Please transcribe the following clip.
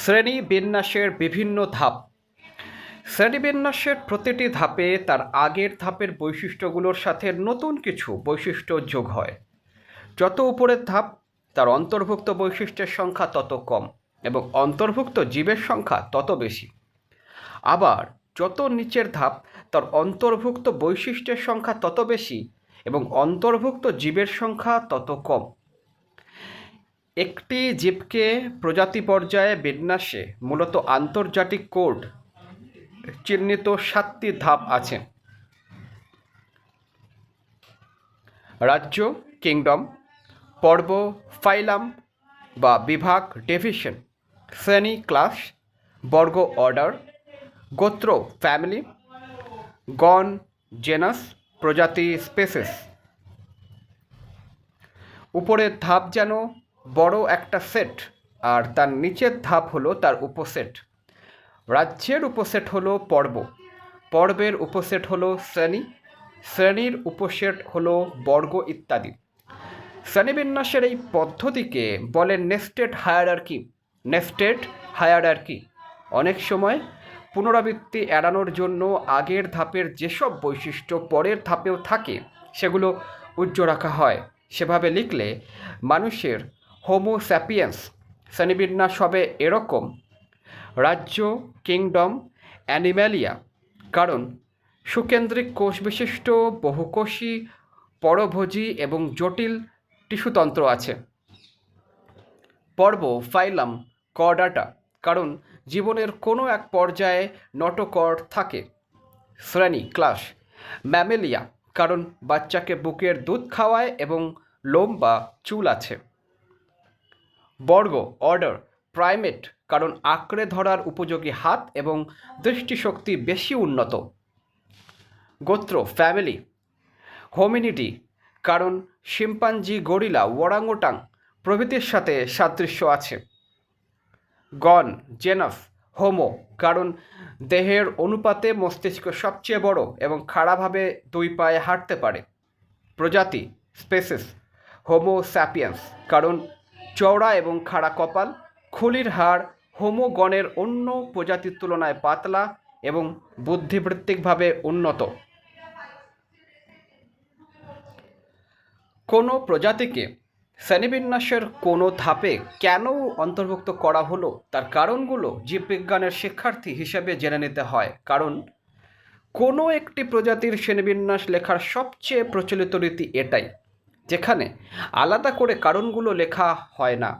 শ্রেণীবিন্যাসের বিভিন্ন ধাপ। শ্রেণীবিন্যাসের প্রতিটি ধাপে তার আগের ধাপের বৈশিষ্ট্যগুলোর সাথে নতুন কিছু বৈশিষ্ট্য যোগ হয়। যত উপরের ধাপ, তার অন্তর্ভুক্ত বৈশিষ্ট্যের সংখ্যা তত কম এবং অন্তর্ভুক্ত জীবের সংখ্যা তত বেশি। আবার যত নিচের ধাপ, তার অন্তর্ভুক্ত বৈশিষ্ট্যের সংখ্যা তত বেশি এবং অন্তর্ভুক্ত জীবের সংখ্যা তত কম। একটি জীবকে প্রজাতি পর্যায়ে বিন্যাসে মূলত আন্তর্জাতিক কোড চিহ্নিত 7টি ধাপ আছে। রাজ্য কিংডম, পর্ব ফাইলাম বা বিভাগ ডিভিশন, শ্রেণী ক্লাস, বর্গ অর্ডার, গোত্র ফ্যামিলি, গণ জেনাস, প্রজাতি স্পেসিস। উপরের ধাপ যেন বড় একটা সেট আর তার নিচের ধাপ হলো তার উপসেট। রাজ্যের উপসেট হলো পর্ব, পর্বের উপসেট হলো শ্রেণী, শ্রেণীর উপসেট হলো বর্গ ইত্যাদি। শ্রেণীবিন্যাসের এই পদ্ধতিকে বলে নেস্টেড হায়ারার্কি। নেস্টেড হায়ারার্কি অনেক সময় পুনরাবৃত্তি এড়ানোর জন্য আগের ধাপের যেসব বৈশিষ্ট্য পরের ধাপেও থাকে সেগুলো উজ্জ্ব রাখা হয়। সেভাবে লিখলে মানুষের হোমো স্যাপিয়েন্স শ্রেণীবিন্যাস হবে এরকম: রাজ্য কিংডম অ্যানিম্যালিয়া, কারণ সুকেন্দ্রিক কোষ বিশিষ্ট বহুকোষী পরভোজী এবং জটিল টিস্যুতন্ত্র আছে। পর্ব ফাইলাম কর্ডাটা, কারণ জীবনের কোনো এক পর্যায়ে নটোকর্ড থাকে। শ্রেণী ক্লাস ম্যামেলিয়া, কারণ বাচ্চাকে বুকের দুধ খাওয়ায় এবং লোম বা চুল আছে। বর্গ অর্ডার প্রাইমেট, কারণ আঁকড়ে ধরার উপযোগী হাত এবং দৃষ্টিশক্তি বেশি উন্নত। গোত্র ফ্যামিলি হোমিনিডি, কারণ শিম্পাঞ্জি, গরিলা, ওরাংওটাং প্রভৃতির সাথে সাদৃশ্য আছে। গণ জেনাস হোমো, কারণ দেহের অনুপাতে মস্তিষ্ক সবচেয়ে বড় এবং খাড়াভাবে 2 পায়ে হাঁটতে পারে। প্রজাতি স্পেসিস হোমো স্যাপিয়েন্স, কারণ চওড়া এবং খাড়া কপাল, খুলির হাড় হোমো গণের অন্য প্রজাতির তুলনায় পাতলা এবং বুদ্ধিবৃত্তিকভাবে উন্নত। কোনো প্রজাতিকে শ্রেণীবিন্যাসের কোনো ধাপে কেন অন্তর্ভুক্ত করা হলো তার কারণগুলো জীববিজ্ঞানের শিক্ষার্থী হিসেবে জেনে নিতে হয়, কারণ কোনো একটি প্রজাতির শ্রেণীবিন্যাস লেখার সবচেয়ে প্রচলিত রীতি এটাই, যেখানে আলাদা করে কারণগুলো লেখা হয় না।